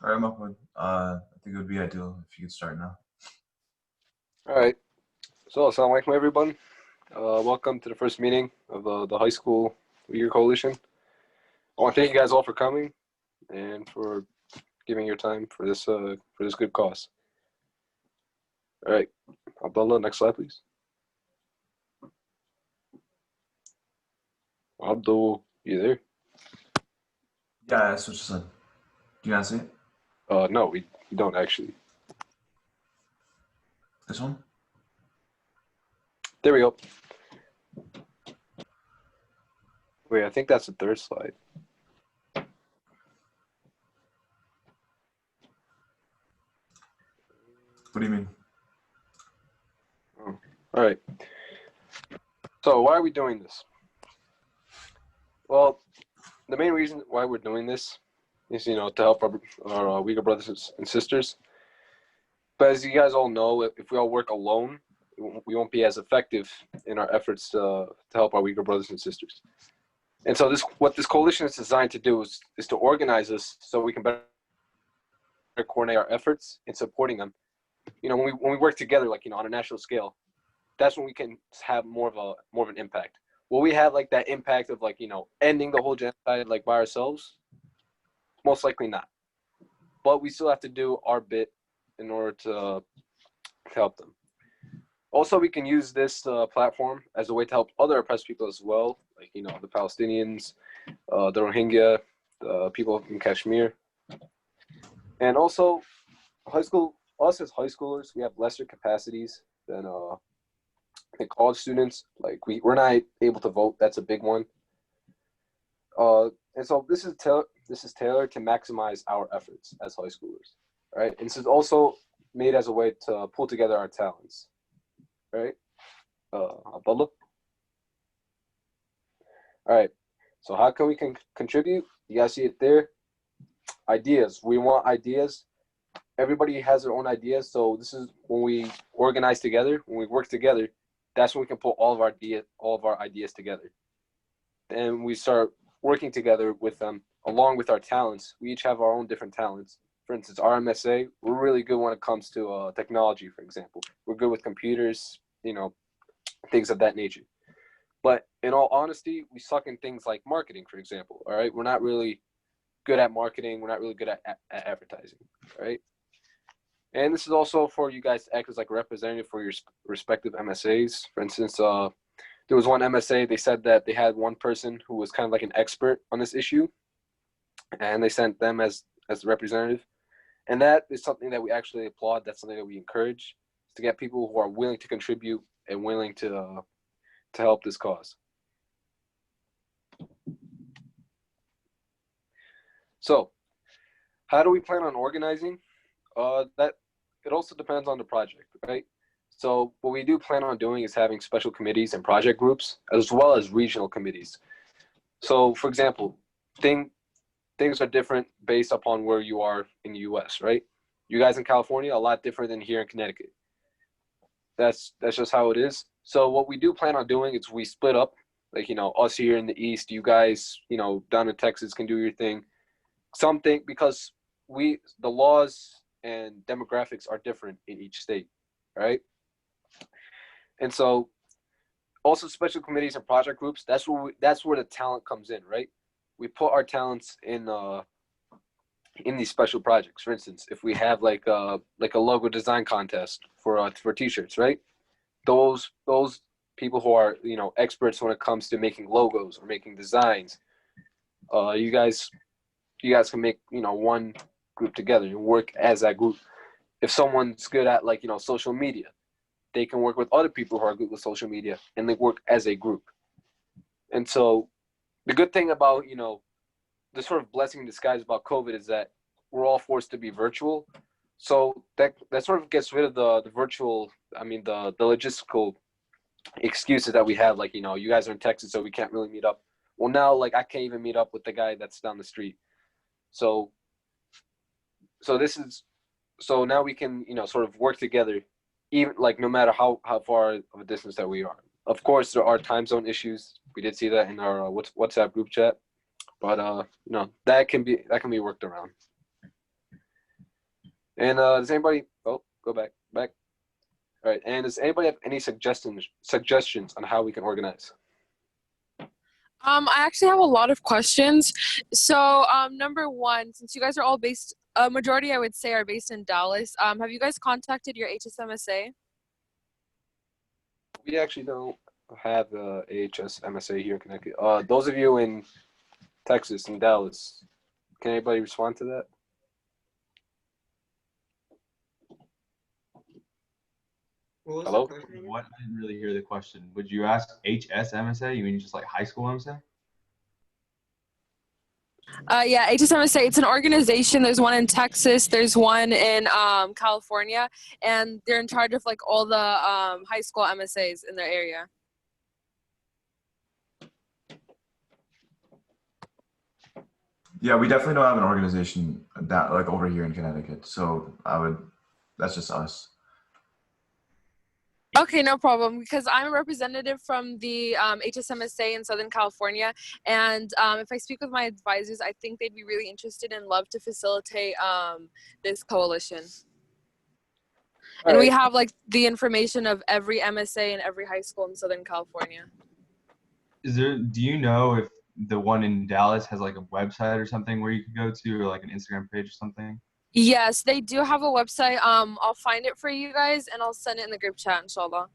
All right, Mahmoud. I think it would be ideal if you could start now. All right. So, assalamu alaikum, everyone. Welcome to the first meeting of the high school Uyghur Coalition. I want to thank you guys all for coming and for giving your time for this good cause. All right, Abdullah, next slide, please. Abdul, you there? Yeah, that's what you said. Do you guys see it? No, we don't actually. This one? There we go. Wait, I think that's the third slide. What do you mean? Oh, all right. So why are we doing this? Well, the main reason why we're doing this is, to help our Uyghur brothers and sisters. But as you guys all know, if we all work alone, we won't be as effective in our efforts to help our Uyghur brothers and sisters. And so what this coalition is designed to do is to organize us so we can better coordinate our efforts in supporting them. When we work together, on a national scale, that's when we can have more of an impact. Will we have that impact of ending the whole genocide by ourselves? Most likely not. But we still have to do our bit in order to help them. Also, we can use this platform as a way to help other oppressed people as well, the Palestinians, the Rohingya, the people in Kashmir. And also, us as high schoolers, we have lesser capacities than college students. We're not able to vote. That's a big one. And so this is tailored to maximize our efforts as high schoolers, right? And this is also made as a way to pull together our talents, right? Abdullah? All right, so how can we contribute? You guys see it there? Ideas. We want ideas. Everybody has their own ideas, so this is when we organize together, when we work together, that's when we can pull all of our ideas together. And we start working together with them along with our talents. We each have our own different talents. For instance, our MSA, we're really good when it comes to technology, for example. We're good with computers, things of that nature. But in all honesty, we suck in things like marketing, for example, all right? We're not really good at marketing. We're not really good at advertising, right? And this is also for you guys to act as a representative for your respective MSAs. For instance, there was one MSA, they said that they had one person who was kind of an expert on this issue, and they sent them as the representative. And that is something that we actually applaud. That's something that we encourage, is to get people who are willing to contribute and willing to help this cause. So, how do we plan on organizing? That it also depends on the project, right? So what we do plan on doing is having special committees and project groups, as well as regional committees. So, for example, things are different based upon where you are in the U.S., right? You guys in California, a lot different than here in Connecticut. That's just how it is. So what we do plan on doing is we split up, us here in the East, you guys, down in Texas can do your thing. Something, because the laws and demographics are different in each state, right? And so also special committees and project groups, that's where the talent comes in, right? We put our talents in these special projects. For instance, if we have a logo design contest for t-shirts, right? Those people who are experts when it comes to making logos or making designs, you guys can make one group together and work as that group. If someone's good at social media, they can work with other people who are good with social media, and they work as a group. And so the good thing about the sort of blessing in disguise about COVID is that we're all forced to be virtual. So that sort of gets rid of the virtual, the logistical excuses that we have, you guys are in Texas, so we can't really meet up. Well, now I can't even meet up with the guy that's down the street. So now we can sort of work together, even no matter how far of a distance that we are. Of course, there are time zone issues. We did see that in our WhatsApp group chat, but that can be worked around. And does anybody? Oh, go back. All right. And does anybody have any suggestions on how we can organize? I actually have a lot of questions. So, number one, since you guys are all based, a majority I would say are based in Dallas. Have you guys contacted your HSMSA? We actually don't have the AHS MSA here in Connecticut. Those of you in Texas and Dallas, can anybody respond to that? Hello? What? I didn't really hear the question. Would you ask HSMSA? You mean just like high school MSA? Yeah, HSMSA, it's an organization. There's one in Texas, there's one in California, and they're in charge of like all the high school MSAs in their area. Yeah, we definitely don't have an organization that like over here in Connecticut. So that's just us. Okay, no problem, because I'm a representative from the HSMSA in Southern California, and if I speak with my advisors, I think they'd be really interested and love to facilitate this coalition. And we have like the information of every MSA and every high school in Southern California. Do you know if the one in Dallas has like a website or something where you could go to, or like an Instagram page or something? Yes, they do have a website. I'll find it for you guys and I'll send it in the group chat, inshallah.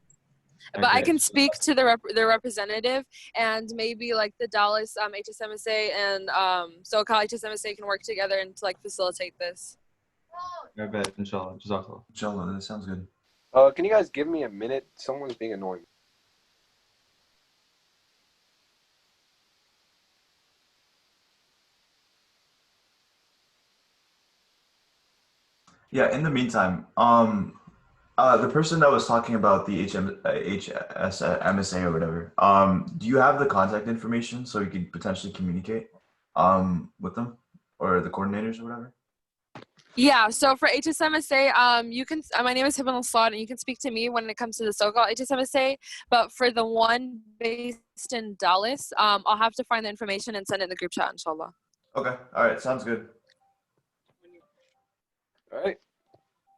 Okay. But I can speak to their representative, and maybe like the Dallas HSMSA and SoCal HSMSA can work together and to like facilitate this. I bet, inshallah. Jazakallah. Inshallah, that sounds good. Can you guys give me a minute? Someone's being annoying. Yeah, in the meantime, the person that was talking about the MSA or whatever, do you have the contact information so you could potentially communicate with them or the coordinators or whatever? Yeah, so for HSMSA, you can. My name is Hibban Al-Slad, and you can speak to me when it comes to the SoCal HSMSA. But for the one based in Dallas, I'll have to find the information and send it in the group chat, inshallah. Okay, all right, sounds good. All right.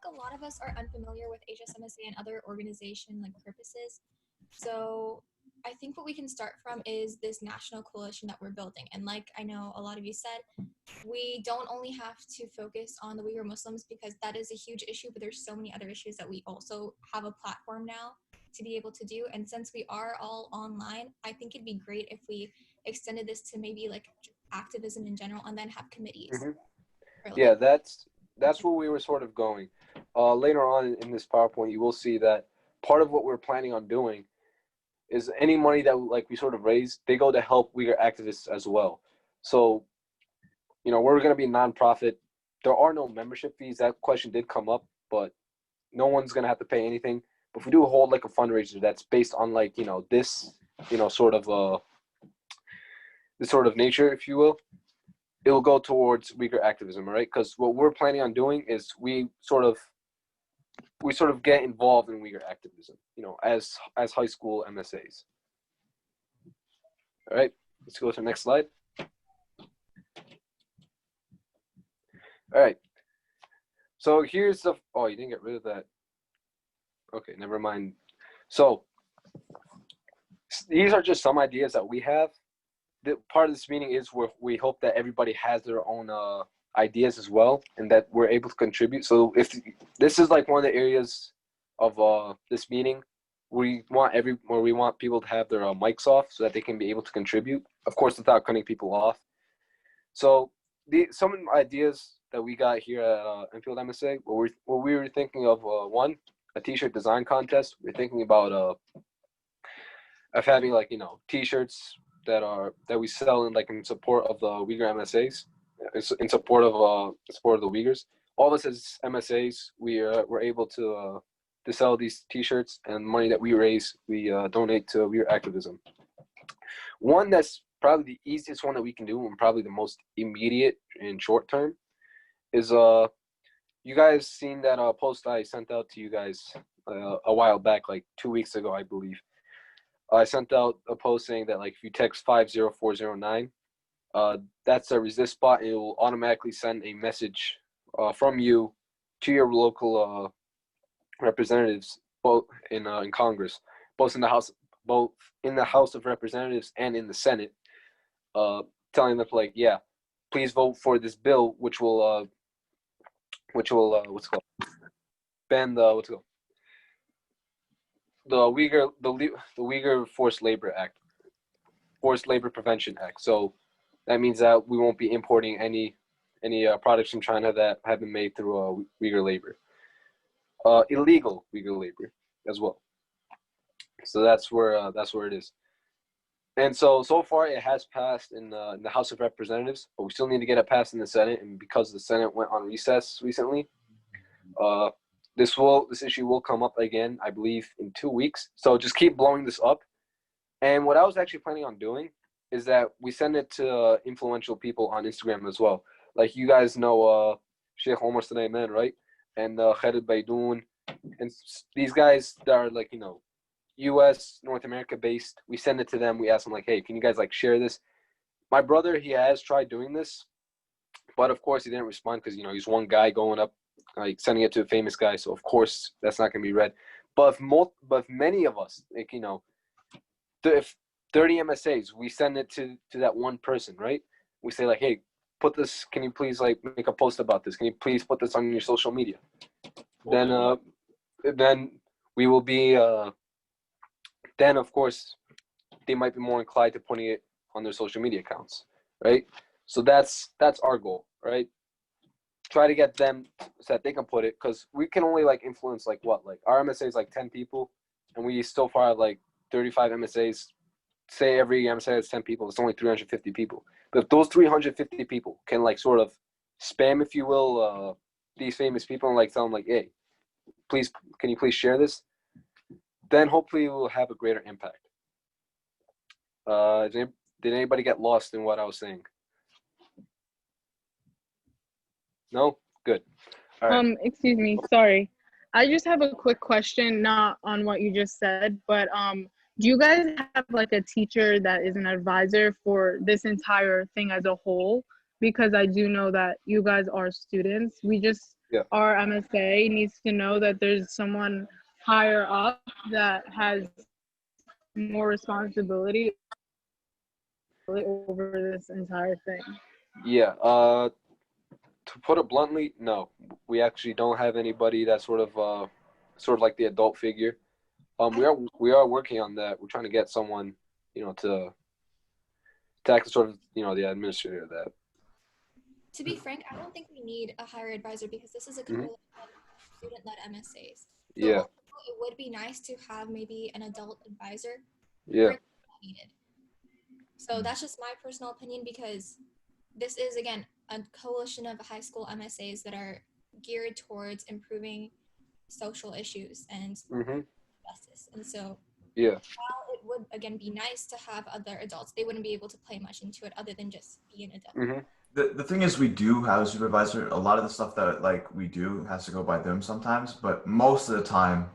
A lot of us are unfamiliar with HSMSA and other organization like purposes. So I think what we can start from is this national coalition that we're building. And like I know a lot of you said, we don't only have to focus on the Uyghur Muslims because that is a huge issue, but there's so many other issues that we also have a platform now to be able to do. And since we are all online, I think it'd be great if we extended this to maybe like activism in general and then have committees. Mm-hmm. Yeah, that's where we were sort of going. Later on in this PowerPoint, you will see that part of what we're planning on doing is any money that like we sort of raise, they go to help Uyghur activists as well. So, you know, we're going to be a nonprofit. There are no membership fees. That question did come up, but no one's going to have to pay anything. But if we do hold like a fundraiser that's based on like, you know, this, you know, sort of this sort of nature, if you will, it will go towards Uyghur activism, right? Because what we're planning on doing is we sort of get involved in Uyghur activism, you know, as high school MSAs. All right, let's go to the next slide. All right, so here's the, oh, you didn't get rid of that. Okay, never mind. So these are just some ideas that we have. The part of this meeting is where we hope that everybody has their own ideas as well, and that we're able to contribute. So if this is like one of the areas of this meeting, we want people to have their mics off so that they can be able to contribute, of course, without cutting people off. So some ideas that we got here at Enfield MSA, what we were thinking of, one, a t-shirt design contest. We're thinking about of having like, you know, t-shirts that we sell in support of the Uyghur MSAs, in support of the Uyghurs. All of us as MSAs, we're able to sell these T-shirts, and money that we raise, we donate to Uyghur activism. One that's probably the easiest one that we can do, and probably the most immediate and short term, is you guys seen that post I sent out to you guys a while back, like 2 weeks ago, I believe. I sent out a post saying that like if you text 50409, that's a resist bot, and it will automatically send a message from you to your local representatives, both in Congress, both in the House of Representatives and in the Senate, telling them like, yeah, please vote for this bill, which will what's it called, ban the what's it called, the Uyghur Forced Labor Prevention Act. So that means that we won't be importing any products from China that have been made through Uyghur labor, illegal Uyghur labor as well. So that's where it is. And so far it has passed in the House of Representatives, but we still need to get it passed in the Senate. And because the Senate went on recess recently, this issue will come up again, I believe, in 2 weeks. So just keep blowing this up. And what I was actually planning on doing is that we send it to influential people on Instagram as well. Like you guys know Sheikh Omar Sulaiman, right? And Khalid Baidoun, and these guys that are like, you know, U.S. North America based. We send it to them. We ask them like, hey, can you guys like share this? My brother, he has tried doing this, but of course he didn't respond because, you know, he's one guy going up, like sending it to a famous guy. So of course that's not gonna be read. But if many of us, like, you know, if 30 MSAs, we send it to that one person, right? We say like, hey, put this. Can you please like make a post about this? Can you please put this on your social media? Then we will be. Then of course they might be more inclined to putting it on their social media accounts, right? So that's our goal, right? Try to get them so that they can put it, because we can only like influence like what, like our MSA is like 10 people, and we still far have like 35 MSAs. Say every MSA has 10 people, it's only 350 people. But if those 350 people can like sort of spam, if you will, these famous people and like tell them like, hey, please, can you please share this? Then hopefully it will have a greater impact. Did anybody get lost in what I was saying? No? Good. All right. Excuse me, sorry. I just have a quick question, not on what you just said, but do you guys have like a teacher that is an advisor for this entire thing as a whole? Because I do know that you guys are students. Our MSA needs to know that there's someone higher up that has more responsibility over this entire thing. Yeah. To put it bluntly, no. We actually don't have anybody that's sort of like the adult figure. We are working on that. We're trying to get someone, you know, to act as sort of, you know, the administrator of that. To be frank, I don't think we need a higher advisor because this is a coalition of student-led MSAs. So Yeah. it would be nice to have maybe an adult advisor. Yeah. Needed. So that's just my personal opinion, because this is, again, a coalition of high school MSAs that are geared towards improving social issues and justice. And so while it would, again, be nice to have other adults, they wouldn't be able to play much into it other than just be an adult. The thing is, we do have a supervisor. A lot of the stuff that like we do has to go by them sometimes, but most of the time,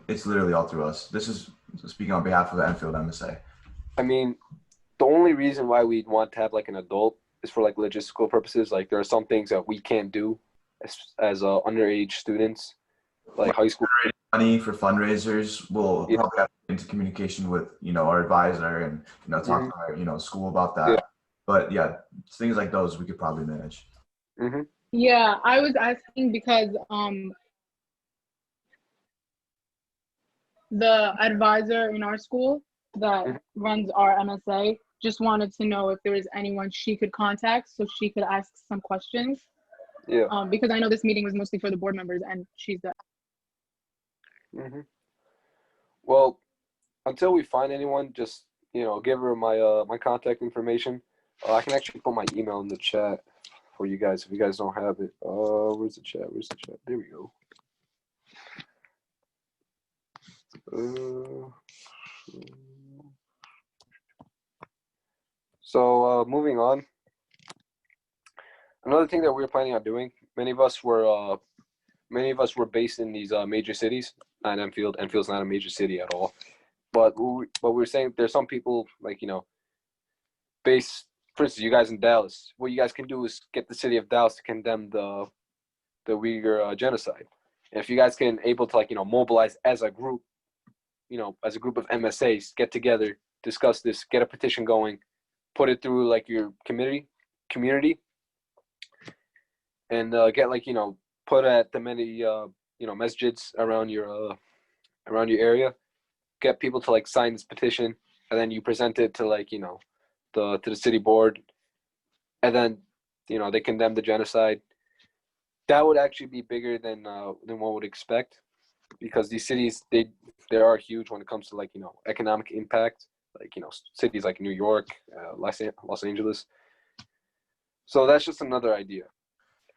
it's literally all through us. This is speaking on behalf of the Enfield MSA. I mean, the only reason why we'd want to have like an adult is for like logistical purposes. Like there are some things that we can't do as underage students, like high school. Money for fundraisers, we'll probably have to get into communication with, you know, our advisor and, you know, talk to our, you know, school about that. But yeah, things like those we could probably manage. Yeah, I was asking because the advisor in our school that runs our MSA just wanted to know if there was anyone she could contact so she could ask some questions. Yeah. Because I know this meeting was mostly for the board members, and she's the. Well, until we find anyone, just, you know, give her my my contact information. I can actually put my email in the chat for you guys if you guys don't have it. Where's the chat? Where's the chat? There we go. So moving on. Another thing that we're planning on doing. Many of us were based in these major cities. Not Enfield. Enfield's not a major city at all. But we're saying there's some people, like, you know, based. For instance, you guys in Dallas. What you guys can do is get the city of Dallas to condemn the the Uyghur genocide. And if you guys can able to, like, you know, mobilize as a group, you know, as a group of MSAs, get together, discuss this, get a petition going, put it through like your community, and get, like, you know, put at the many you know, masjids around your area, get people to like sign this petition, and then you present it to, like, you know, to the city board, and then, you know, they condemn the genocide. That would actually be bigger than one would expect, because these cities, they are huge when it comes to, like, you know, economic impact, like, you know, cities like New York, Los Angeles. So that's just another idea.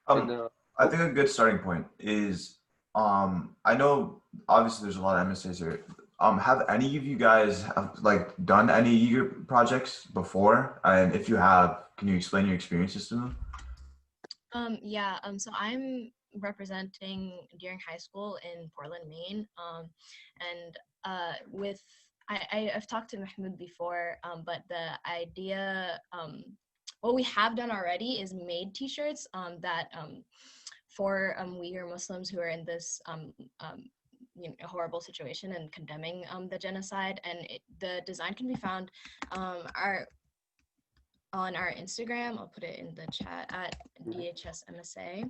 And I think a good starting point is, I know obviously there's a lot of MSAs here. Have any of you guys like done any year projects before? And if you have, can you explain your experiences to them? Yeah, so I'm representing during high school in Portland, Maine. And I've talked to Mahmoud before, but the idea, what we have done already is made t-shirts that for Uyghur Muslims who are in this you know, horrible situation and condemning the genocide. And the design can be found on our Instagram. I'll put it in the chat at DHS MSA.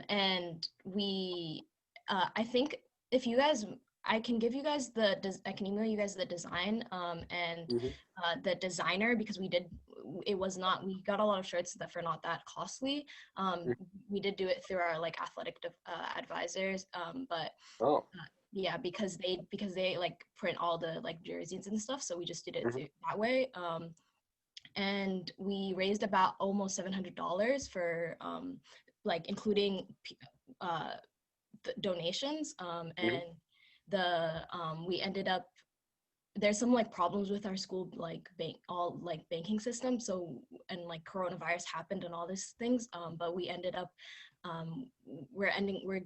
And we, I think if you guys, I can give you guys I can email you guys the design and the designer, because we got a lot of shirts that are not that costly. We did do it through our like athletic advisors, but yeah, because they like print all the like jerseys and stuff, so we just did it that way. And we raised about almost $700 for like including the donations, and we ended up, there's some like problems with our school like banking system, so, and like coronavirus happened and all these things, but we ended up we're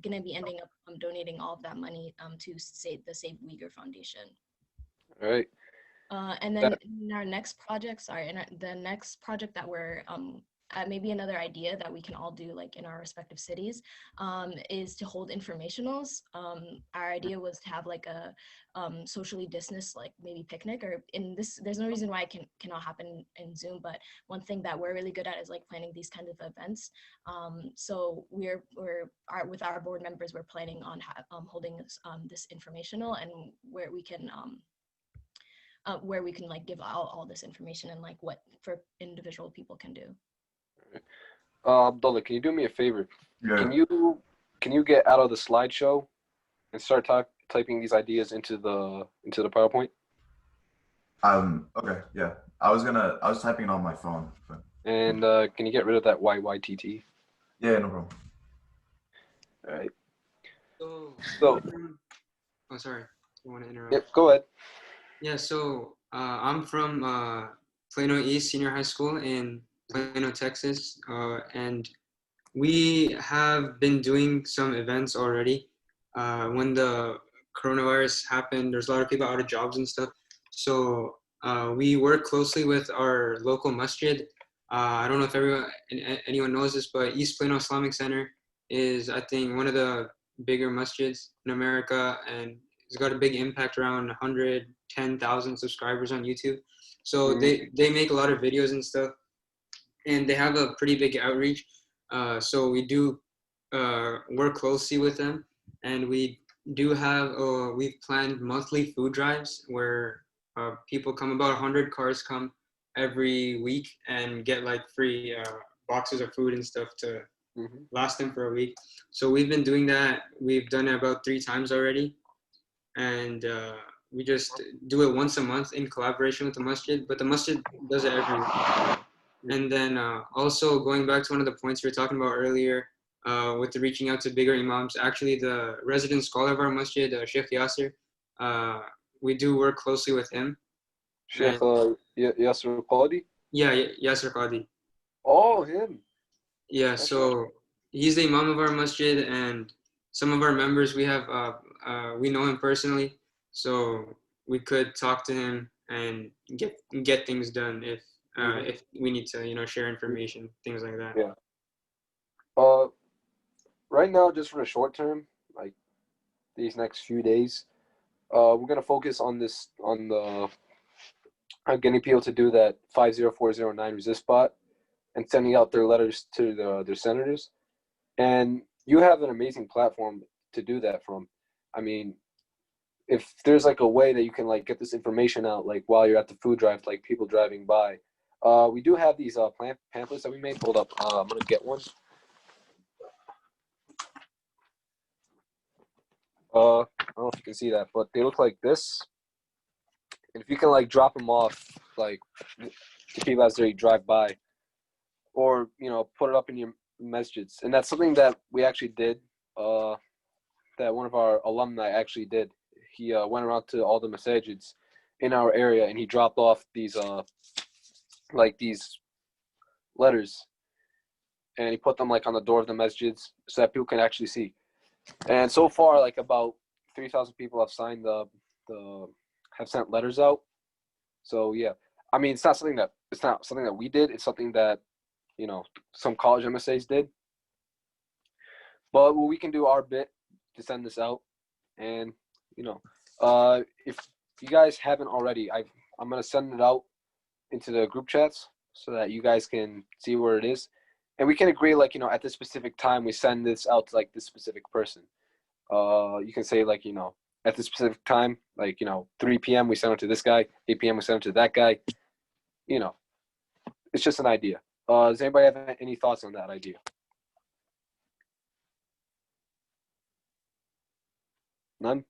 gonna be ending up donating all of that money to the Save Uyghur Foundation. All right. And then in our next project, the next project that we're maybe another idea that we can all do like in our respective cities is to hold informationals. Our idea was to have like a socially distanced, like maybe picnic, or there's no reason why it cannot happen in Zoom, but one thing that we're really good at is like planning these kinds of events. So with our board members, we're planning on holding this informational, and where we can like give out all this information and like what for individual people can do. Abdullah, can you do me a favor? Yeah. Can you get out of the slideshow and start typing these ideas into the PowerPoint? Okay, yeah. I was typing it on my phone. But... And can you get rid of that YYTT? Yeah, no problem. All right. So oh, sorry. I want to interrupt. Yep, go ahead. Yeah, so I'm from Plano East Senior High School in Plano, Texas, and we have been doing some events already. When the coronavirus happened, there's a lot of people out of jobs and stuff. So we work closely with our local masjid. I don't know if anyone knows this, but East Plano Islamic Center is, I think, one of the bigger masjids in America, and it's got a big impact, around 110,000 subscribers on YouTube. So they make a lot of videos and stuff, and they have a pretty big outreach. So we do work closely with them, and we do have, we've planned monthly food drives where people come, about 100 cars come every week and get like free boxes of food and stuff to last them for a week. So we've been doing that. We've done it about 3 times already. And we just do it once a month in collaboration with the masjid, but the masjid does it every week. And then also going back to one of the points we were talking about earlier, with the reaching out to bigger imams, actually the resident scholar of our masjid, Sheikh Yasser, we do work closely with him. Sheikh Yasser Qadi? Yeah, Yasser Qadi. Oh, him. Yeah, so he's the imam of our masjid, and some of our members, we know him personally, so we could talk to him and get things done if we need to, share information, things like that. Yeah. Uh, right now, just for the short term, like these next few days, we're gonna focus on the getting people to do that 50409 resist bot and sending out their letters to their senators. And you have an amazing platform to do that from. I mean, if there's like a way that you can like get this information out, like while you're at the food drive, like people driving by, we do have these pamphlets that we made. Hold up, I'm gonna get one. I don't know if you can see that, but they look like this. And if you can like drop them off, like to people as they drive by, or put it up in your messages, and that's something that we actually did. That one of our alumni actually did. He went around to all the masajids in our area, and he dropped off these like these letters, and he put them like on the door of the masjids so that people can actually see. And so far, like about 3,000 people have signed have sent letters out. So yeah, I mean, it's not something that we did. It's something that some college MSAs did. But we can do our bit to send this out, and if you guys haven't already, I'm gonna send it out into the group chats so that you guys can see where it is, and we can agree like at this specific time we send this out to like this specific person. You can say like at this specific time, like 3 p.m. we send it to this guy, 8 p.m. we send it to that guy. It's just an idea. Does anybody have any thoughts on that idea? None?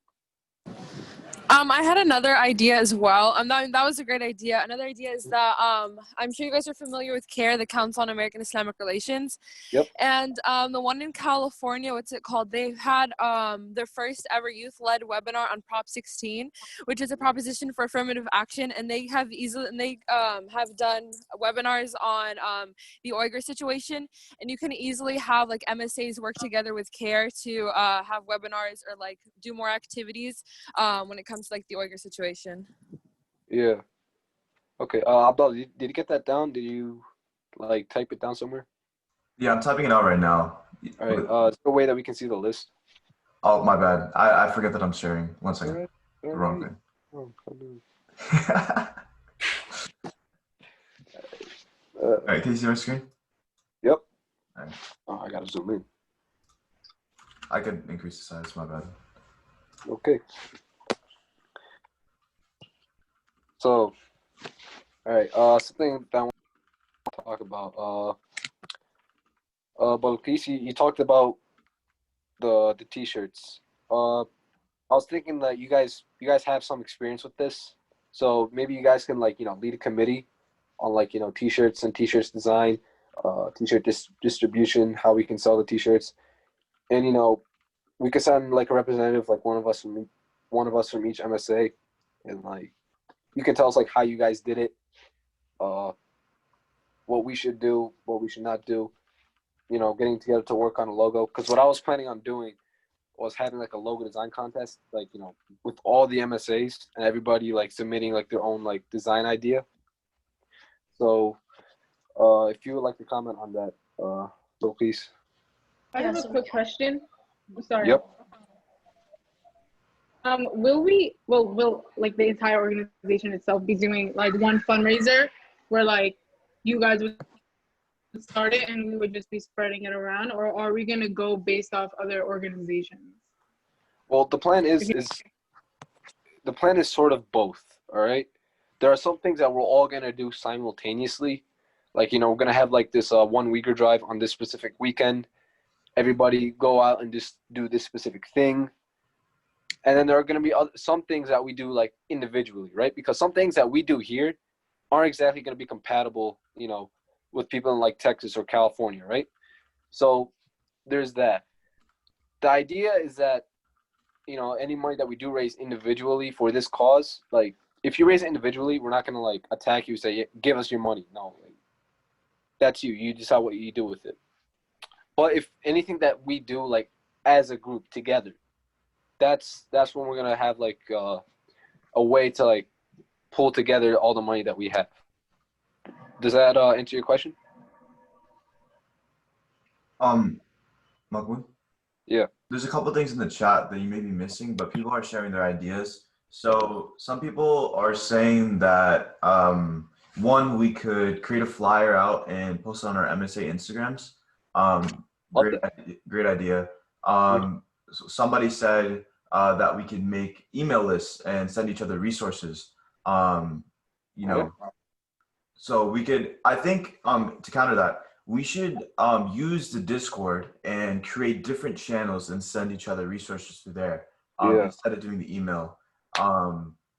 I had another idea as well. That was a great idea. Another idea is that I'm sure you guys are familiar with CARE, the Council on American Islamic Relations. Yep. And the one in California, what's it called? They had their first ever youth-led webinar on Prop 16, which is a proposition for affirmative action. And they have have done webinars on the Uyghur situation. And you can easily have like MSAs work together with CARE to have webinars or like do more activities when it comes to like the Uyghur situation. Yeah. Okay. Abdul, did you get that down? Did you like type it down somewhere? Yeah, I'm typing it out right now. All right. Is there a way that we can see the list? Oh, my bad. I forget that I'm sharing. One second. All The wrong thing. Oh, All right, can you see my screen? Yep. All right. Oh, I gotta zoom in. I can increase the size, my bad. Okay. So, all right. Something that I want to talk about. Balkis, you talked about the t-shirts. I was thinking that you guys have some experience with this, so maybe you guys can like lead a committee on like t-shirts and t-shirts design, t-shirt distribution, how we can sell the t-shirts, and we could send like a representative, like one of us from each MSA, and like you can tell us like how you guys did it, what we should do, what we should not do, getting together to work on a logo. Because what I was planning on doing was having like a logo design contest, like with all the MSAs and everybody like submitting like their own like design idea. So if you would like to comment on that, so please. I have a quick question. Sorry. Yep. Will like the entire organization itself be doing like one fundraiser where like you guys would start it and we would just be spreading it around, or are we gonna go based off other organizations? Well, the plan is sort of both. All right. There are some things that we're all gonna do simultaneously. Like we're gonna have like this one Uyghur drive on this specific weekend. Everybody go out and just do this specific thing. And then there are going to be some things that we do like individually, right? Because some things that we do here aren't exactly going to be compatible, with people in like Texas or California, right? So there's that. The idea is that, any money that we do raise individually for this cause, like if you raise it individually, we're not going to like attack you, say, give us your money. No, like, that's you. You decide what you do with it. But if anything that we do like as a group together, that's when we're gonna have like a way to like pull together all the money that we have. Does that answer your question? Um, Mahmoud, Yeah. there's a couple things in the chat that you may be missing, but people are sharing their ideas. So some people are saying that one, we could create a flyer out and post it on our MSA Instagrams. Love that. Great idea. Somebody said that we can make email lists and send each other resources. Um, you Yeah. know, so we could, I think, to counter that, we should use the Discord and create different channels and send each other resources through there, Yeah. instead of doing the email.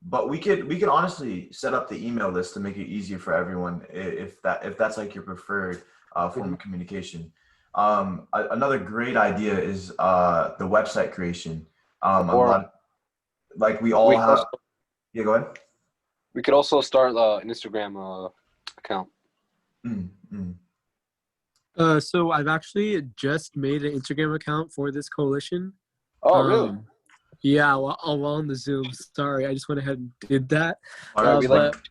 But we could honestly set up the email list to make it easier for everyone if that's like your preferred form of communication. Another great idea is the website creation. A Or lot like we we all could have. also, Yeah, go ahead. we could also start an Instagram account. Mm, mm. So I've actually just made an Instagram account for this coalition. Oh, really? Yeah, while on the Zoom. Sorry, I just went ahead and did that. All right, we But like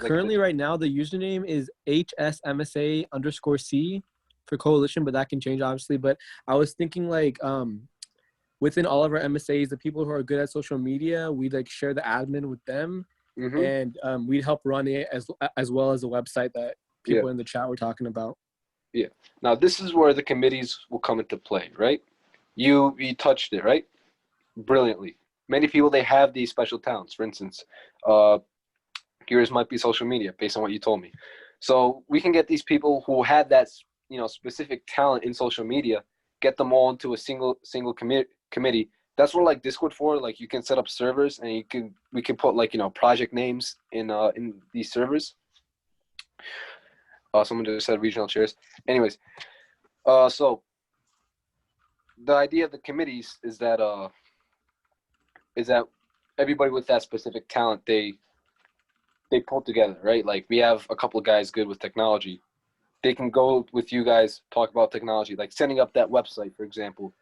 currently, right now, the username is HSMSA_C for coalition, but that can change obviously. But I was thinking like within all of our MSAs, the people who are good at social media, we'd like share the admin with them, and we'd help run it as well as the website that people in the chat were talking about. Yeah. Now this is where the committees will come into play, right? You touched it, right? Brilliantly. Many people, they have these special talents. For instance, yours might be social media, based on what you told me. So we can get these people who had that, specific talent in social media, get them all into a single committee. That's what like Discord for. Like you can set up servers, and we can put like project names in these servers. Someone just said regional chairs. Anyways, so the idea of the committees is that everybody with that specific talent, they pull together, right? Like we have a couple of guys good with technology. They can go with you guys, talk about technology, like setting up that website, for example.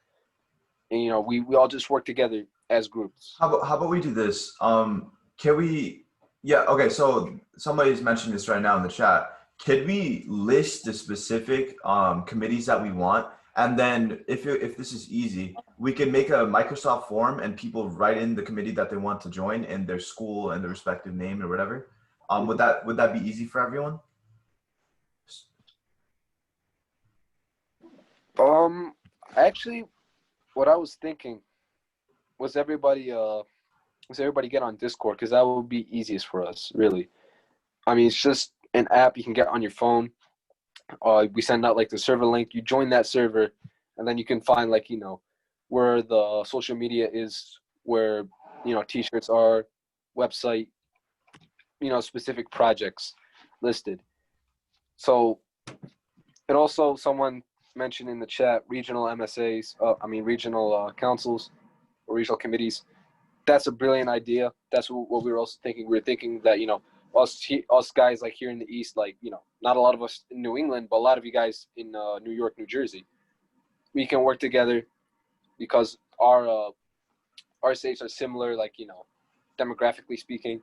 And we all just work together as groups. How about we do this? Can we? Yeah. Okay. So somebody's mentioning this right now in the chat. Can we list the specific committees that we want, and then if this is easy, we can make a Microsoft form and people write in the committee that they want to join and their school and the respective name or whatever. Would that be easy for everyone? Actually, what I was thinking was everybody get on Discord, because that would be easiest for us, really. I mean, it's just an app you can get on your phone. We send out like the server link. You join that server, and then you can find like where the social media is, where t-shirts are, website, specific projects listed. So, and also someone mentioned in the chat regional MSAs. Regional councils or regional committees. That's a brilliant idea. That's what we were also thinking. We were thinking that us guys like here in the East, like not a lot of us in New England, but a lot of you guys in New York, New Jersey, we can work together because our states are similar, like demographically speaking.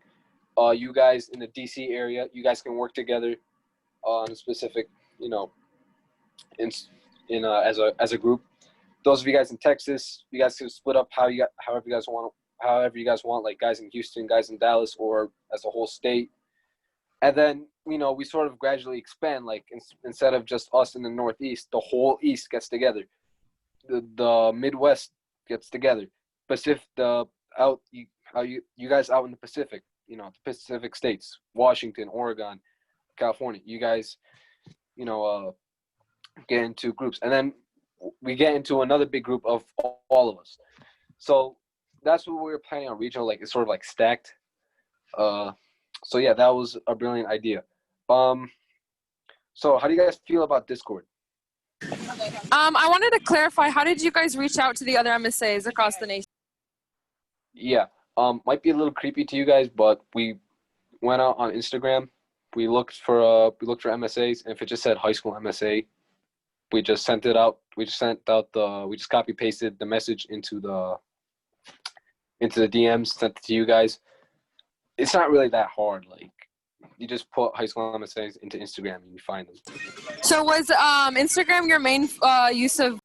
You guys in the DC area, you guys can work together on a specific, as a group. Those of you guys in Texas, you guys can split up however you guys want, like guys in Houston, guys in Dallas, or as a whole state. And then, we sort of gradually expand, like instead of just us in the Northeast, the whole East gets together. The Midwest gets together. Pacific, you guys out in the Pacific, the Pacific states, Washington, Oregon, California, you guys, get into groups. And then we get into another big group of all of us. So that's what we were planning on regional, like it's sort of like stacked. So yeah, that was a brilliant idea. So how do you guys feel about Discord? I wanted to clarify, how did you guys reach out to the other MSAs across the nation? Yeah, might be a little creepy to you guys, but we went out on Instagram. We looked for MSAs, and if it just said high school MSA, we just sent it out. We just copy pasted the message into the DMs, sent it to you guys. It's not really that hard. Like, You just put high school MSAs into Instagram and you find them. So was Instagram your main use of?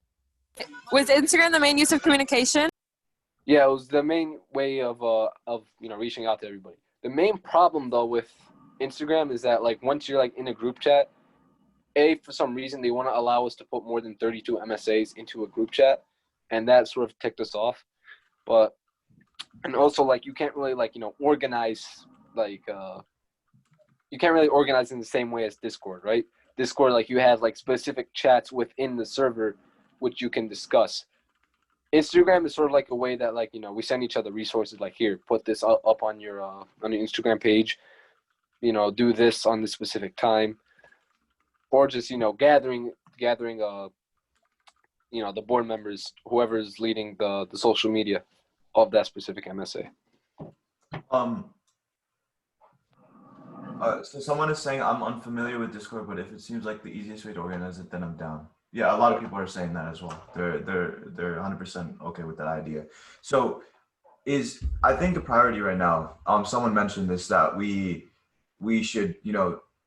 Was Instagram the main use of communication? Yeah, it was the main way of reaching out to everybody. The main problem though with Instagram is that like once you're like in a group chat, for some reason they want to allow us to put more than 32 MSAs into a group chat, and that sort of ticked us off. But and also like you can't really like organize like you can't really organize in the same way as Discord, right? Discord, like you have like specific chats within the server which you can discuss. Instagram is sort of like a way that like we send each other resources, like here, put this up on your Instagram page, do this on this specific time, or just gathering the board members, whoever is leading the social media of that specific MSA. So someone is saying I'm unfamiliar with Discord, but if it seems like the easiest way to organize it, then I'm down. Yeah, a lot of people are saying that as well. They're 100% okay with that idea. So I think the priority right now, someone mentioned this, that we should,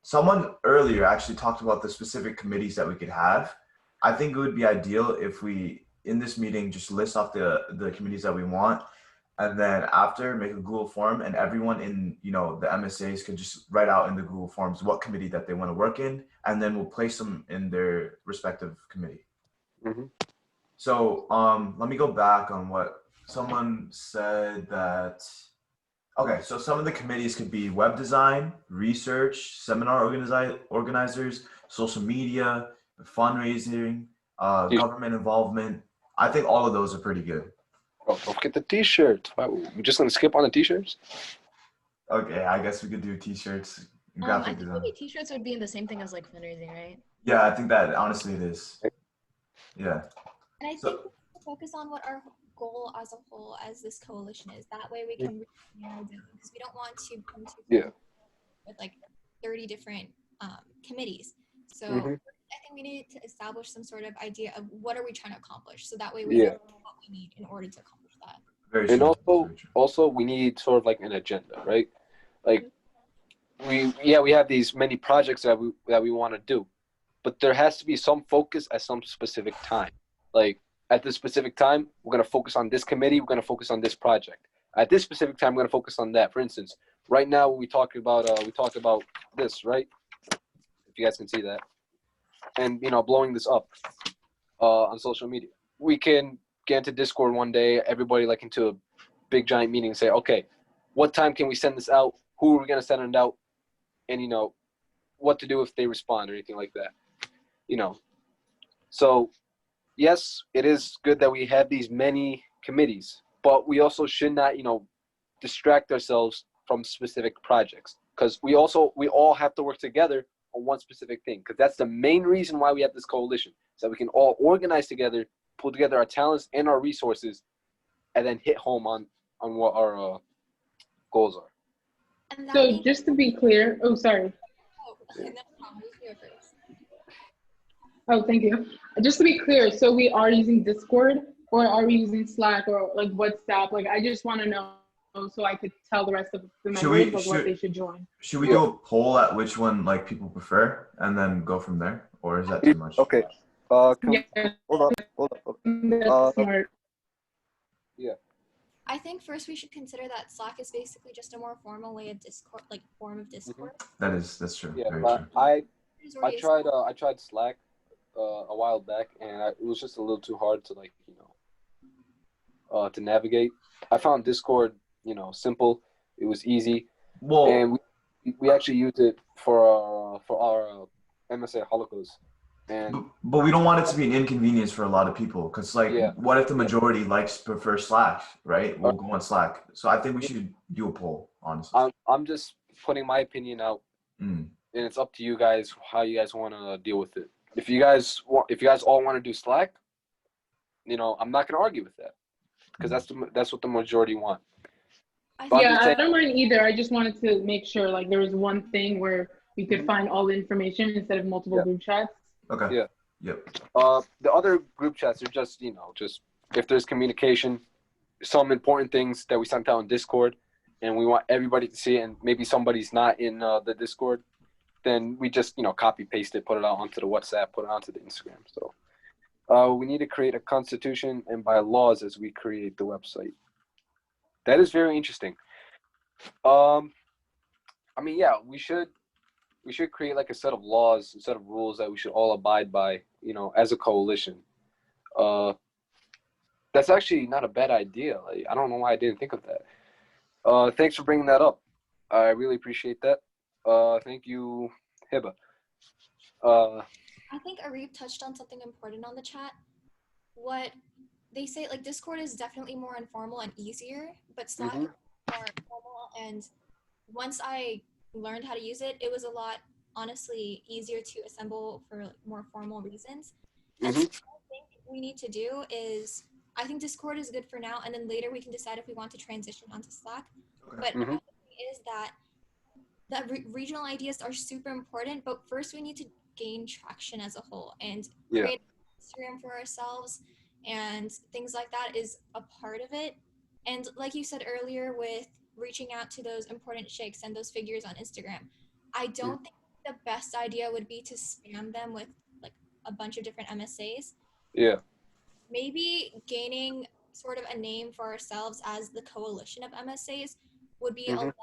someone earlier actually talked about the specific committees that we could have. I think it would be ideal if we, in this meeting, just list off the committees that we want, and then after make a Google form, and everyone in the MSAs could just write out in the Google forms what committee that they want to work in, and then we'll place them in their respective committee. Mm-hmm. So let me go back on what someone said. That okay, so some of the committees could be web design, research, seminar organizers, social media, fundraising, government involvement. I think all of those are pretty good. Oh, don't forget the T-shirts. We're just gonna skip on the T-shirts. Okay, I guess we could do T-shirts. I think maybe T-shirts would be in the same thing as like fundraising, right? Yeah, I think that honestly it is. Yeah. And I think we have to focus on what our goal as a whole, as this coalition is. That way we can really narrow down, because we don't want to come to with like 30 different committees. So I think we need to establish some sort of idea of what are we trying to accomplish, so that way we know what we need in order to accomplish that. Very and true. also we need sort of like an agenda, right? Like we have these many projects that we want to do, but there has to be some focus at some specific time. Like at this specific time, we're gonna focus on this committee. We're gonna focus on this project. At this specific time, we're gonna focus on that. For instance, right now we talked about this, right? If you guys can see that. And blowing this up on social media. We can get into Discord one day, everybody like into a big giant meeting and say, okay, what time can we send this out? Who are we gonna send it out? And what to do if they respond or anything like that. So yes, it is good that we have these many committees, but we also should not, distract ourselves from specific projects, because we all have to work together on one specific thing, because that's the main reason why we have this coalition, so that we can all organize together, pull together our talents and our resources, and then hit home on what our goals are. So just to be clear, oh sorry. Oh, thank you. Just to be clear, so we are using Discord, or are we using Slack, or like WhatsApp? Like I just want to know so I could tell the rest of the members what they should join. Should we do a poll at which one like people prefer and then go from there, or is that too much? Okay. Hold on. That's smart. Yeah. I think first we should consider that Slack is basically just a more formal way of Discord, like form of Discord. That's true. Yeah, very but true. I tried Slack a while back, and it was just a little too hard to to navigate. I found Discord simple. It was easy. Well, and we actually used it for our MSA Holocaust. But we don't want it to be an inconvenience for a lot of people, because what if the majority prefer Slack, right? We'll go on Slack. So I think we should do a poll, honestly. I'm just putting my opinion out, and it's up to you guys how you guys want to deal with it. If you guys all want to do Slack, I'm not gonna argue with that, because that's what the majority want. I don't mind either. I just wanted to make sure like there was one thing where we could find all the information instead of multiple group chats. Okay. Yeah. Yep. The other group chats are just if there's communication, some important things that we sent out on Discord, and we want everybody to see it, and maybe somebody's not in the Discord, then we just, copy paste it, put it out onto the WhatsApp, put it onto the Instagram. So we need to create a constitution and bylaws as we create the website. That is very interesting. I mean, yeah, we should create like a set of laws, a set of rules that we should all abide by, as a coalition. That's actually not a bad idea. Like, I don't know why I didn't think of that. Thanks for bringing that up. I really appreciate that. Thank you, Hiba. I think Arif touched on something important on the chat. What they say, like, Discord is definitely more informal and easier, but Slack is more formal. And once I learned how to use it, it was a lot, honestly, easier to assemble for more formal reasons. And what I think we need to do is, I think Discord is good for now, and then later we can decide if we want to transition onto Slack. But my thing is that regional ideas are super important, but first we need to gain traction as a whole, and create Instagram for ourselves and things like that is a part of it. And like you said earlier, with reaching out to those important sheikhs and those figures on Instagram, I don't think the best idea would be to spam them with like a bunch of different MSAs. Yeah. Maybe gaining sort of a name for ourselves as the coalition of MSAs would be a lot more,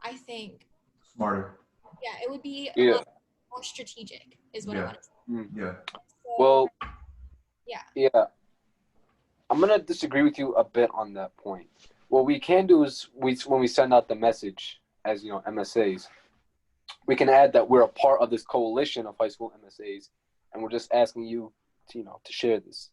I think. Smarter. Yeah, it would be a lot more strategic, is what I want to say. Yeah. So, Well, yeah. I'm going to disagree with you a bit on that point. What we can do is when we send out the message as, MSAs, we can add that we're a part of this coalition of high school MSAs, and we're just asking you to, to share this.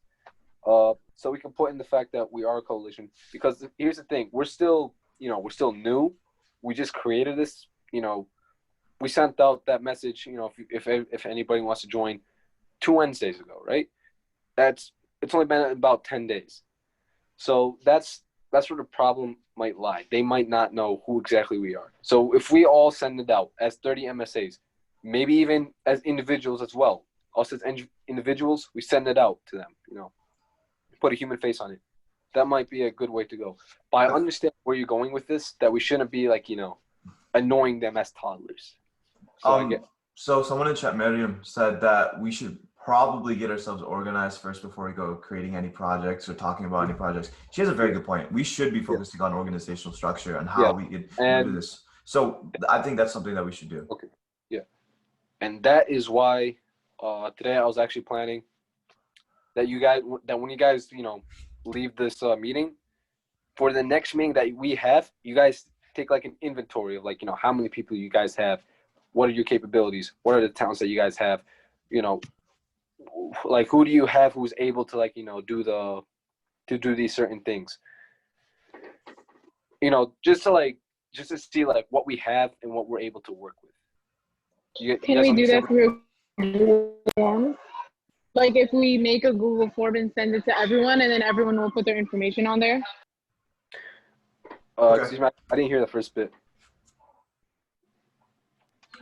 So we can put in the fact that we are a coalition, because here's the thing, we're still new. We just created this, we sent out that message, if anybody wants to join 2 Wednesdays ago, right? It's only been about 10 days. So that's where the problem might lie. They might not know who exactly we are. So if we all send it out as 30 MSAs, maybe even as individuals as well, us as individuals, we send it out to them, put a human face on it. That might be a good way to go. But I understand where you're going with this, that we shouldn't be like, annoying them as toddlers. So someone in chat, Miriam, said that we should probably get ourselves organized first before we go creating any projects or talking about any projects. She has a very good point. We should be focusing on organizational structure and how we could do this. So I think that's something that we should do. Okay. Yeah. And that is why today I was actually planning that when you guys, leave this meeting, for the next meeting that we have, you guys take like an inventory of like, how many people you guys have, what are your capabilities, what are the talents that you guys have, like who do you have who's able to like, do these certain things, just to see like what we have and what we're able to work with. Can we do that through Google Forms? Like if we make a Google form and send it to everyone, and then everyone will put their information on there? Excuse me, I didn't hear the first bit.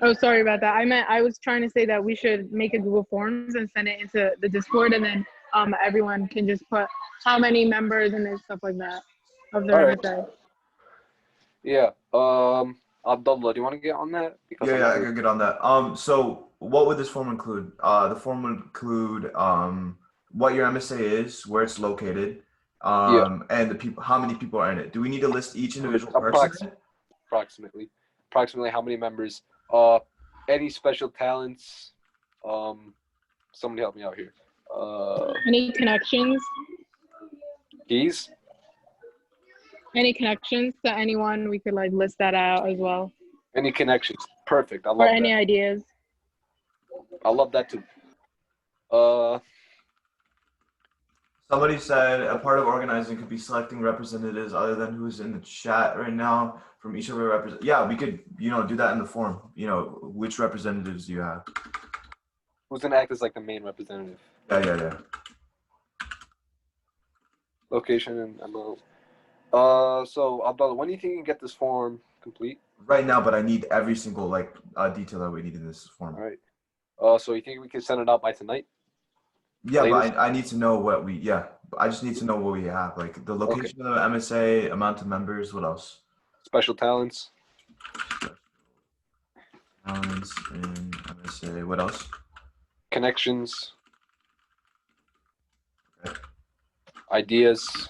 Oh, sorry about that. I was trying to say that we should make a Google Forms and send it into the Discord, and then everyone can just put how many members and then stuff like that of their MSA. Yeah. Abdullah, do you want to get on that? Because I can get on that. So what would this form include? The form would include what your MSA is, where it's located, and the people, how many people are in it. Do we need to list each individual person? Approximately how many members? Any special talents? Somebody help me out here. Any connections? Keys? Any connections to anyone? We could like list that out as well. Any connections? Perfect. I love or that. any ideas? I love that too. Somebody said a part of organizing could be selecting representatives other than who's in the chat right now from each of our representatives. Yeah, we could, do that in the form. Which representatives do you have? Who's gonna act as like the main representative? Yeah. Location and amount. So Abdullah, when do you think you can get this form complete? Right now, but I need every single detail that we need in this form. All right. So you think we can send it out by tonight? Yeah, but I need to know I just need to know what we have, like the location of the MSA, amount of members, what else? special talents. Talents in MSA. What else? Connections. Okay. Ideas.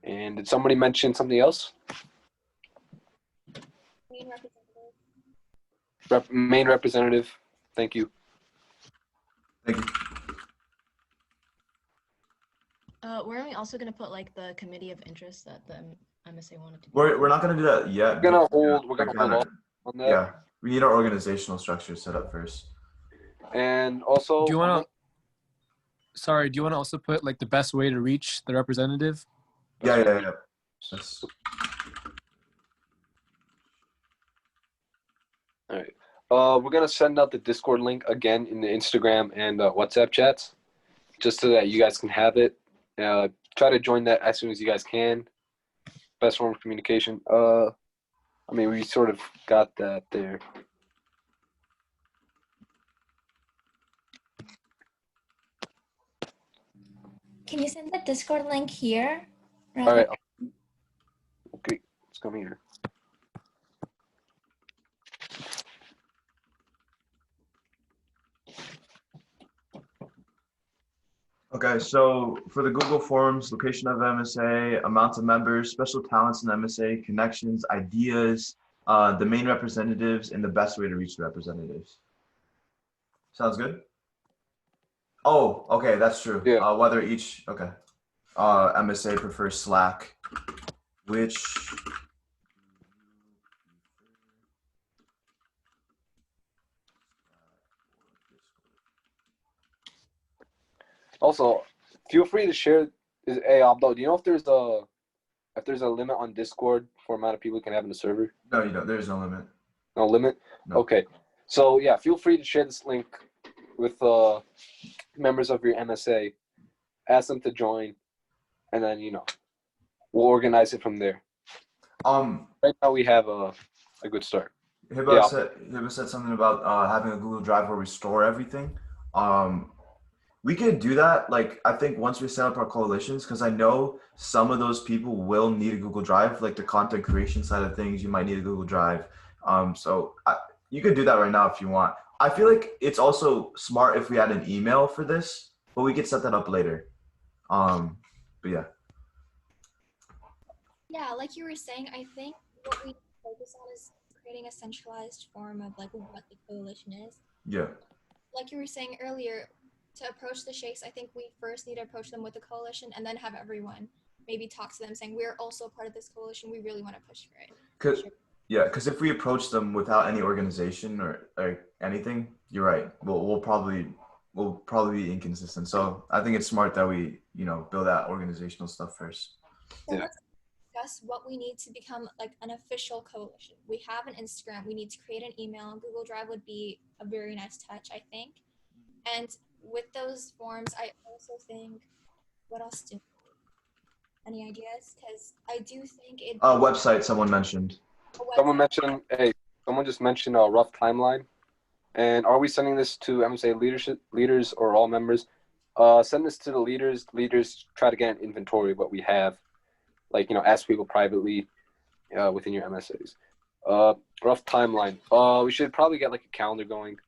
And did somebody mention something else? Main representative. Main representative. Thank you. Thank you. Weren't we also gonna put like the committee of interest that the MSA wanted to do? We're not gonna do that yet. We're gonna hold kinda- off on that. Yeah, we need our organizational structure set up first. And also, Do you want to? Sorry, do you want to also put like the best way to reach the representative? Yeah. That's, all right. We're gonna send out the Discord link again in the Instagram and WhatsApp chats, just so that you guys can have it. Try to join that as soon as you guys can. Best form of communication. I mean, we sort of got that there. Can you send the Discord link here? All right. Okay, it's coming here. okay, so for the Google Forms, location of MSA, amount of members, special talents in MSA, connections, ideas, the main representatives, and the best way to reach the representatives. Sounds good? Oh, okay, that's true. Yeah. Whether each, okay. MSA prefers Slack, which Also, feel free to share. Hey, Abdul, do you know if there's a limit on Discord for amount of people you can have in the server? No, you don't. There's no limit. No limit? No. Okay. So yeah, feel free to share this link with members of your MSA. Ask them to join, and then we'll organize it from there. Right now we have a good start. Hiba said something about having a Google Drive where we store everything. We could do that. Like, I think once we set up our coalitions, because I know some of those people will need a Google Drive, like the content creation side of things, you might need a Google Drive. You could do that right now if you want. I feel like it's also smart if we had an email for this, but we could set that up later. But yeah. Yeah, like you were saying, I think what we focus on is creating a centralized form of like what the coalition is. Yeah. Like you were saying earlier, to approach the sheikhs, I think we first need to approach them with the coalition and then have everyone maybe talk to them saying, we're also part of this coalition. We really want to push for it. Because if we approach them without any organization or anything, you're right. We'll probably be inconsistent. So I think it's smart that we, build that organizational stuff first. So let's discuss what we need to become like an official coalition. We have an Instagram. We need to create an email. Google Drive would be a very nice touch, I think. And with those forms, I also think, what else do? Any ideas? Because I do think it. Website. Someone mentioned. Someone just mentioned a rough timeline. And are we sending this to MSA leaders or all members? Send this to the leaders. Leaders try to get an inventory of what we have. Like, ask people privately within your MSAs. Rough timeline. We should probably get like a calendar going.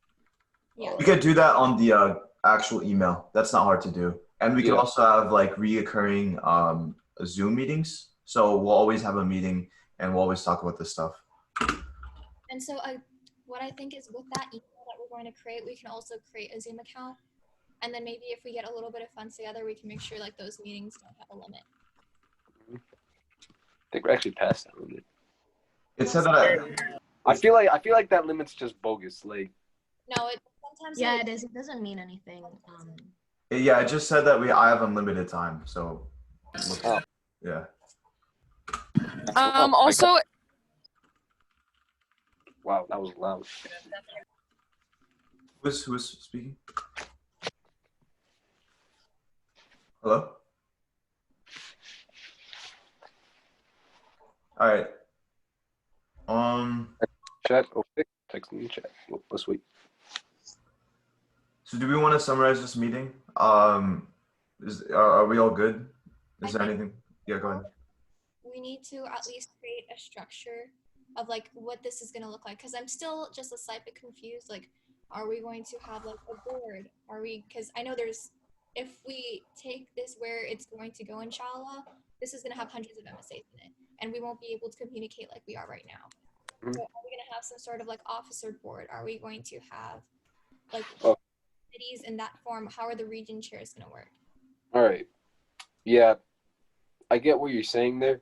Yeah. We could do that on the actual email. That's not hard to do. And we could also have like reoccurring Zoom meetings. So we'll always have a meeting and we'll always talk about this stuff. And so what I think is with that email that we're going to create, we can also create a Zoom account. And then maybe if we get a little bit of funds together, we can make sure like those meetings don't have a limit. I think we're actually past that limit. It said that I feel like that limit's just bogus. Like, no, it sometimes. Yeah, it is. It doesn't mean anything. Yeah, it just said that I have unlimited time. So yeah. Also. Wow, that was loud. Who's speaking? Hello? All right. Chat. Okay. Text me in chat. Let's wait. So do we want to summarize this meeting? Are we all good? Is there anything? Yeah, go ahead. We we need to at least create a structure of like what this is going to look like, because I'm still just a slight bit confused. Like, are we going to have like a board? Are we, because I know there's, if we take this where it's going to go, inshallah, this is going to have hundreds of MSAs in it, and we won't be able to communicate like we are right now. Mhm. So are we going to have some sort of like officer board? Are we going to have like Oh. committees in that form? How are the region chairs going to work? All right. Yeah, I get what you're saying there.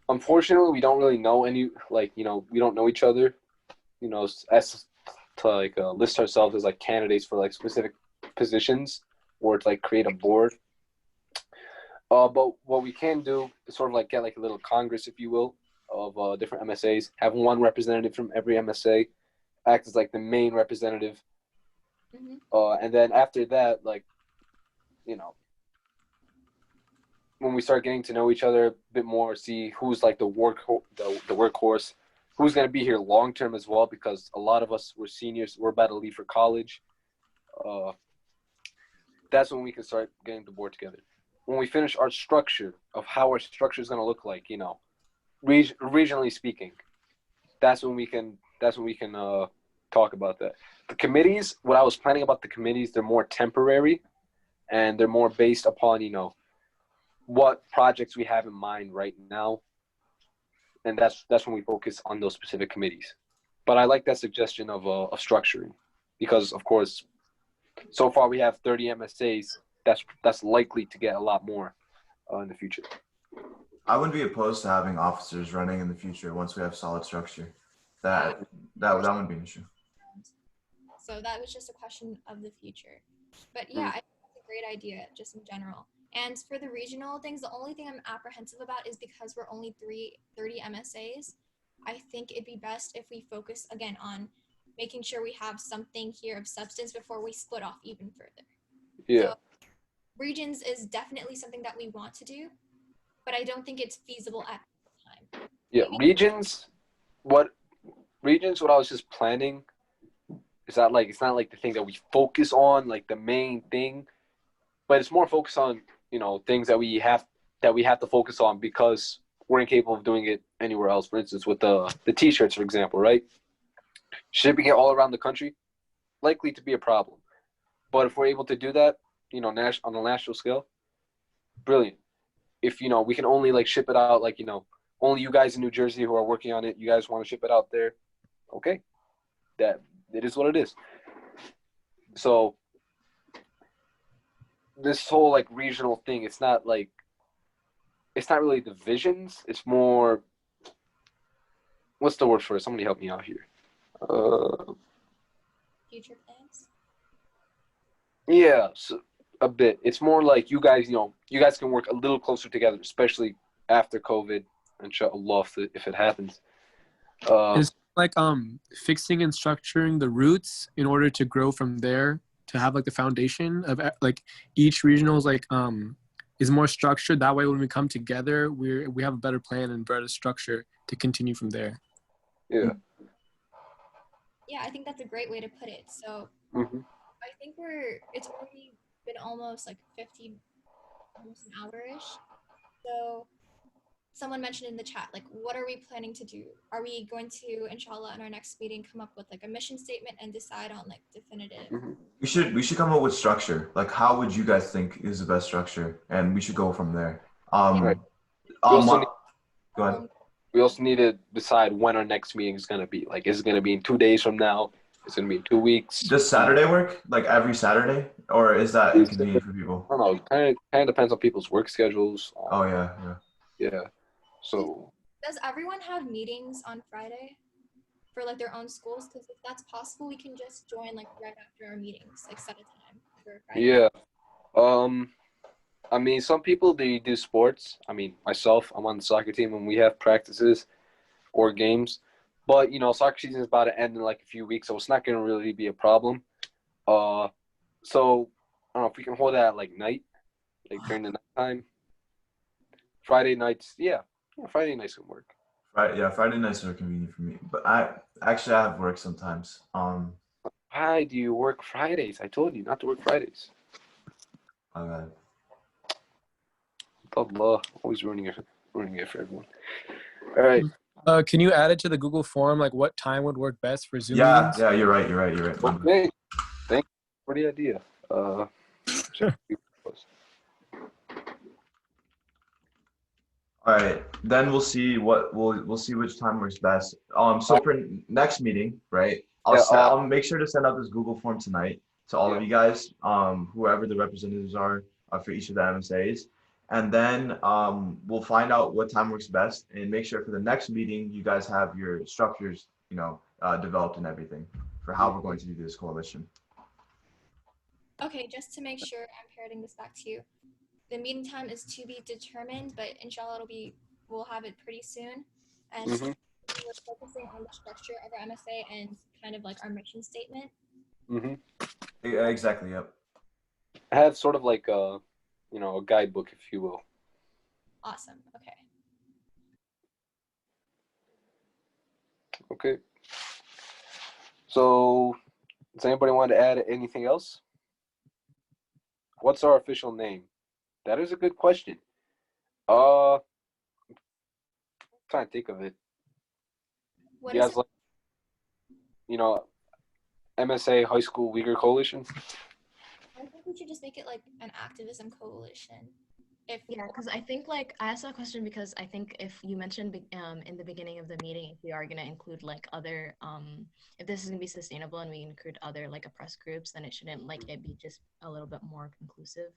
Unfortunately, we don't really know any, like, you know, we don't know each other, you know, as to like list ourselves as like candidates for like specific positions or to like create a board. But what we can do is sort of like get like a little congress, if you will, of different MSAs, have one representative from every MSA act as like the main representative. And then after that, like, you know, when we start getting to know each other a bit more, see who's like the workhorse, who's going to be here long term as well, because a lot of us, we're seniors, we're about to leave for college. That's when we can start getting the board together. When we finish our structure of how our structure is going to look like, you know, regionally speaking, that's when we can talk about that. The committees, what I was planning about the committees, they're more temporary, and they're more based upon, you know, what projects we have in mind right now, and that's when we focus on those specific committees. But I like that suggestion of structuring, because of course, so far we have 30 MSAs. That's likely to get a lot more in the future. I wouldn't be opposed to having officers running in the future once we have solid structure. That wouldn't be an issue. So that was just a question of the future. But yeah, I think it's a great idea just in general. And for the regional things, the only thing I'm apprehensive about is because we're only 30 MSAs, I think it'd be best if we focus again on making sure we have something here of substance before we split off even further. Yeah. So regions is definitely something that we want to do, but I don't think it's feasible at the time. Yeah, regions, what I was just planning is that like, it's not like the thing that we focus on, like the main thing, but it's more focused on, you know, things that we have to focus on because we're incapable of doing it anywhere else. For instance, with the T-shirts, for example, right? Shipping it all around the country, likely to be a problem. But if we're able to do that, you know, on a national scale, brilliant. If, you know, we can only like ship it out, like, you know, only you guys in New Jersey who are working on it, you guys want to ship it out there, okay, that it is what it is. So this whole like regional thing, it's not really divisions, it's more, what's the word for it? Somebody help me out here. Future plans? Yeah, so a bit. It's more like you guys, you know, you guys can work a little closer together, especially after COVID, inshallah, if it happens. It's like fixing and structuring the roots in order to grow from there, to have like the foundation of like each regional is like is more structured. That way when we come together, we have a better plan and better structure to continue from there. Yeah. Yeah, I think that's a great way to put it. So I think it's already been almost like almost an hour-ish. So someone mentioned in the chat, like, what are we planning to do? Are we going to, inshallah, in our next meeting, come up with like a mission statement and decide on like definitive? We should come up with structure. Like, how would you guys think is the best structure? And we should go from there. Right. Go ahead. We also need to decide when our next meeting is going to be. Like, is it going to be in 2 days from now? Is it going to be in 2 weeks? Does Saturday work? Like every Saturday? Or is that inconvenient for people? I don't know. Kind of depends on people's work schedules. Oh, yeah. Yeah. So. Does everyone have meetings on Friday for like their own schools? Because if that's possible, we can just join like right after our meetings, like set a time for Friday. Yeah. I mean, some people, they do sports. I mean, myself, I'm on the soccer team and we have practices or games. But, you know, soccer season is about to end in like a few weeks, so it's not going to really be a problem. So, I don't know if we can hold that at like night, like during the night time. Friday nights, yeah, Friday nights can work. Friday nights are convenient for me. But I have work sometimes. Why do you work Fridays? I told you not to work Fridays. My bad. Allah, always ruining your ruining it for everyone. All right. Can you add it to the Google form? Like, what time would work best for Zoom Yeah, meetings? yeah, you're right. Okay. Thank you for the idea. All right, then we'll see we'll see which time works best. So for next meeting, right? I'll make sure to send out this Google form tonight to all of you guys, whoever the representatives are for each of the MSAs, and then we'll find out what time works best and make sure for the next meeting you guys have your structures, developed and everything for how we're going to do this coalition. Okay, just to make sure I'm parroting this back to you. The meeting time is to be determined, but inshallah we'll have it pretty soon. And we're focusing on the structure of our MSA and kind of like our mission statement. Yeah, exactly. Yep. I have sort of like a guidebook, if you will. Awesome. Okay. Okay. So, does anybody want to add anything else? What's our official name? That is a good question. I'm trying to think of it. What you is guys like, MSA High School Uyghur Coalition? I think we should just make it like an activism coalition. Yeah, because I think like I asked that question because I think if you mentioned in the beginning of the meeting, if we are gonna include like other if this is gonna be sustainable and we include other like oppressed groups, then it shouldn't like it be just a little bit more conclusive.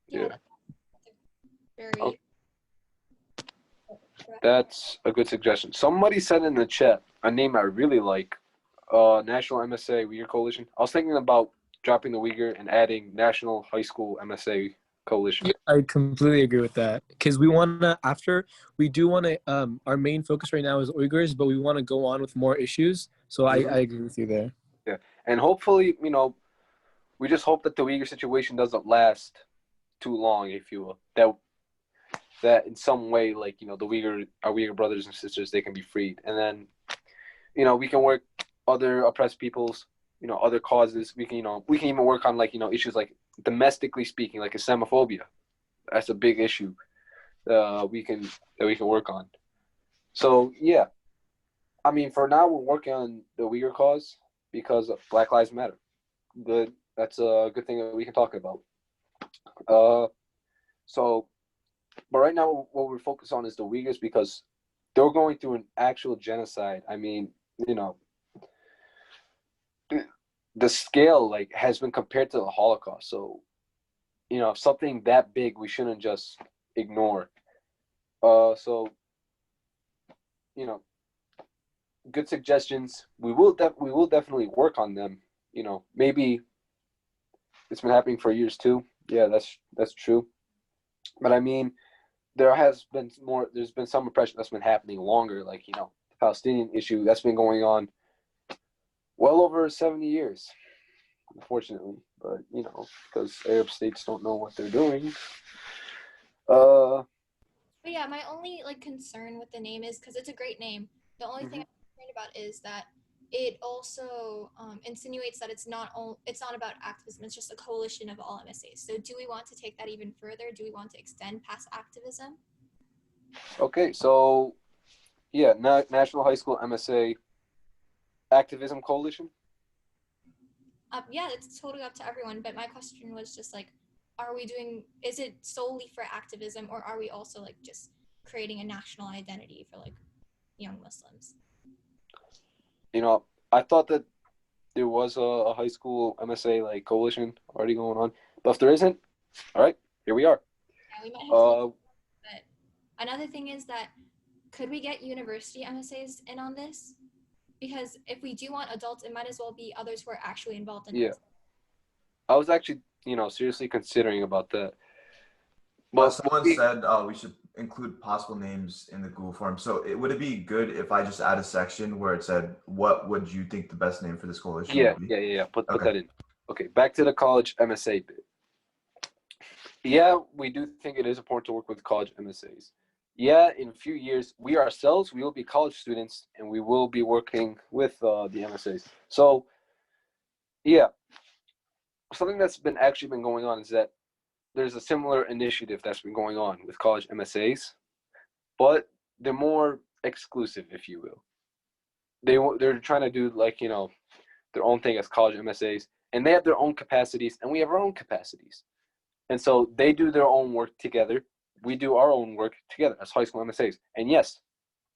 Yeah. Very. That's a good suggestion. Somebody said in the chat a name I really like, National MSA Uyghur Coalition. I was thinking about dropping the Uyghur and adding National High School MSA Coalition. Yeah, I completely agree with that because we want to our main focus right now is Uyghurs, but we want to go on with more issues. So I agree with you there. Yeah, and hopefully, we just hope that the Uyghur situation doesn't last too long, if you will. That in some way, like, our Uyghur brothers and sisters, they can be freed. And then, we can work other oppressed peoples, other causes. We can even work on, like, issues like domestically speaking, like Islamophobia. That's a big issue we can work on. So, yeah. I mean, for now, we're working on the Uyghur cause because of Black Lives Matter. Good. That's a good thing that we can talk about. But right now, what we're focused on is the Uyghurs because they're going through an actual genocide. I mean, the scale like has been compared to the Holocaust. So, something that big, we shouldn't just ignore. Good suggestions. We will definitely work on them. Maybe it's been happening for years too. Yeah, that's true. But I mean, there's been some oppression that's been happening longer, like, the Palestinian issue that's been going on well over 70 years, unfortunately. But, because Arab states don't know what they're doing. But yeah, my only like concern with the name is because it's a great name. The only thing I'm concerned about is that it also insinuates that it's not about activism. It's just a coalition of all MSAs. So do we want to take that even further? Do we want to extend past activism? Okay, so yeah, National High School MSA Activism Coalition. Yeah, it's totally up to everyone. But my question was just like, is it solely for activism, or are we also like just creating a national identity for like young Muslims? I thought that there was a high school MSA like coalition already going on, but if there isn't, all right, here we are. Yeah, we might have to. But another thing is that could we get university MSAs in on this? Because if we do want adults, it might as well be others who are actually involved in it. I was actually, seriously considering about that. But someone said we should include possible names in the Google form. So would it be good if I just add a section where it said, what would you think the best name for this coalition would be? Yeah. Put that in. Okay, back to the college MSA bit. Yeah, we do think it is important to work with college MSAs. Yeah, in a few years, we ourselves, we will be college students and we will be working with the MSAs. So, yeah, something that's actually been going on is that there's a similar initiative that's been going on with college MSAs. but they're more exclusive, if you will. They're trying to do like, you know, their own thing as college MSAs, and they have their own capacities, and we have our own capacities. And so they do their own work together. We do our own work together as high school MSAs. And yes,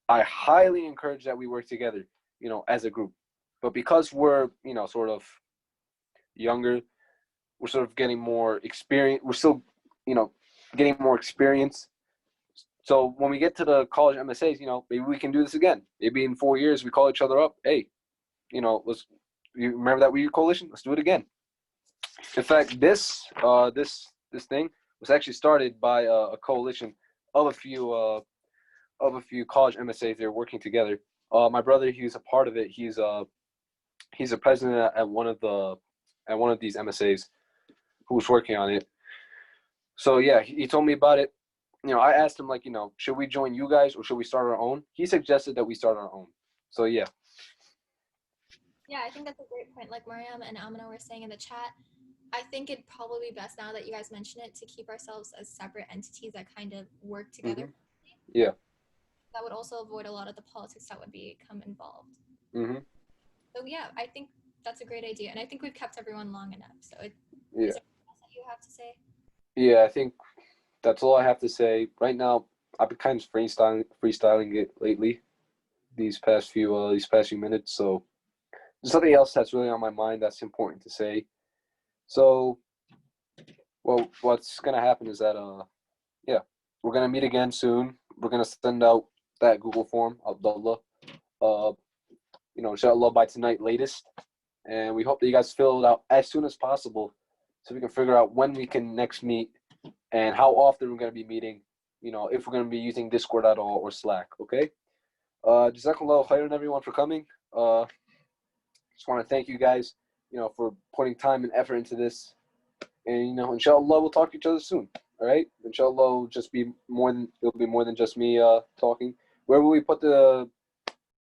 I highly encourage that we work together, you know, as a group. But because we're, you know, sort of younger, we're sort of getting more experience. We're still, you know, getting more experience. So when we get to the college MSAs, you know, maybe we can do this again. Maybe in 4 years we call each other up. Hey, you know, you remember that Uyghur Coalition? Let's do it again. In fact, this thing was actually started by a coalition of a few college MSAs. They're working together. My brother, he's a part of it. He's a president at one of these MSAs who's working on it. So yeah, he told me about it. You know, I asked him, like, you know, should we join you guys or should we start our own? He suggested that we start our own. So yeah. Yeah, I think that's a great point. Like Mariam and Amina were saying in the chat, I think it'd probably be best, now that you guys mention it, to keep ourselves as separate entities that kind of work together. Mm-hmm. Yeah. That would also avoid a lot of the politics that would become involved. Mm-hmm. So yeah, I think that's a great idea, and I think we've kept everyone long enough. So is Yeah. there anything else that you have to say? Yeah, I think that's all I have to say right now. I've been kind of freestyling it lately, these past few minutes. So there's nothing else that's really on my mind that's important to say. So, well, what's gonna happen is that yeah, we're gonna meet again soon. We're gonna send out that Google form, Abdullah. You know, inshallah by tonight latest, and we hope that you guys fill it out as soon as possible, so we can figure out when we can next meet and how often we're gonna be meeting. You know, if we're gonna be using Discord at all or Slack. Okay. Jazakallah khairan, everyone, for coming. Just want to thank you guys, you know, for putting time and effort into this. And, you know, inshallah, we'll talk to each other soon. All right. Inshallah, it'll be more than just me talking. Where will we put the